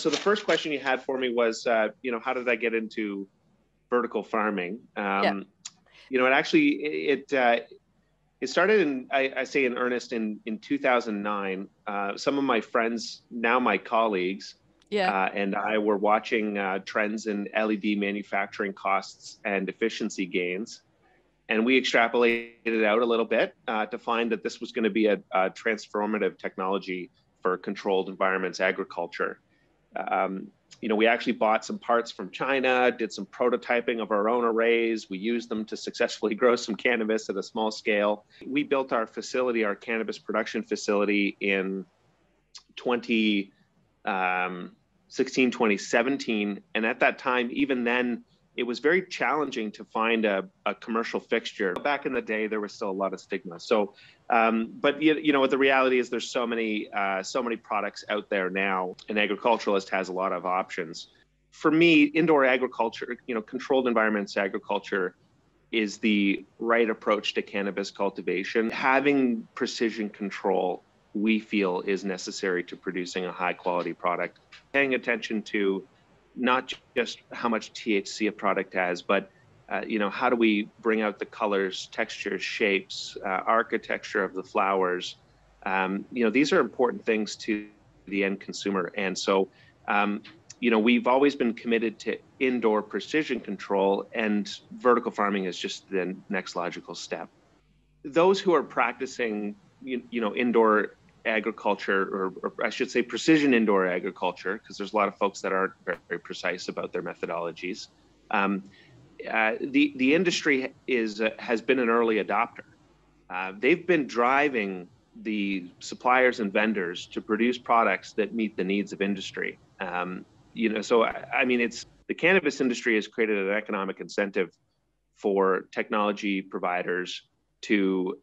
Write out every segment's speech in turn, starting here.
So the first question you had for me was, how did I get into vertical farming? It actually, it started in, I say in earnest in 2009. Some of my friends, now my colleagues, and I were watching trends in LED manufacturing costs and efficiency gains. And we extrapolated it out a little bit to find that this was going to be a transformative technology for controlled environments agriculture. We actually bought some parts from China, did some prototyping of our own arrays. We used them to successfully grow some cannabis at a small scale. We built our facility, our cannabis production facility in 2016, 2017. And at that time, even then, it was very challenging to find a commercial fixture. Back in the day, there was still a lot of stigma. So, but the reality is there's so many products out there now. An agriculturalist has a lot of options. For me, indoor agriculture, controlled environments agriculture is the right approach to cannabis cultivation. Having precision control, we feel, is necessary to producing a high quality product. Paying attention to not just how much THC a product has, but how do we bring out the colors, textures, shapes, architecture of the flowers? These are important things to the end consumer. And so, we've always been committed to indoor precision control, and vertical farming is just the next logical step. Those who are practicing, indoor agriculture, or I should say precision indoor agriculture, because there's a lot of folks that aren't very, very precise about their methodologies. The industry has been an early adopter. They've been driving the suppliers and vendors to produce products that meet the needs of industry. So it's the cannabis industry has created an economic incentive for technology providers to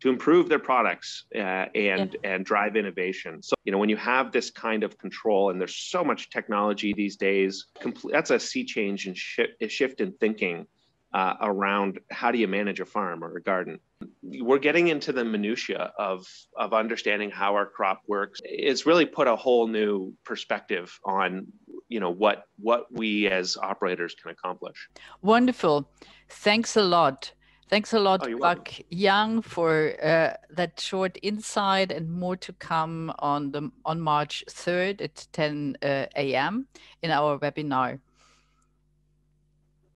improve their products and drive innovation. So, when you have this kind of control, and there's so much technology these days, that's a sea change and shift in thinking around how do you manage a farm or a garden. We're getting into the minutia of understanding how our crop works. It's really put a whole new perspective on, what we as operators can accomplish. Wonderful. Thanks a lot. Thanks a lot, Buck Young, for that short insight, and more to come on March 3rd at 10 a.m. in our webinar.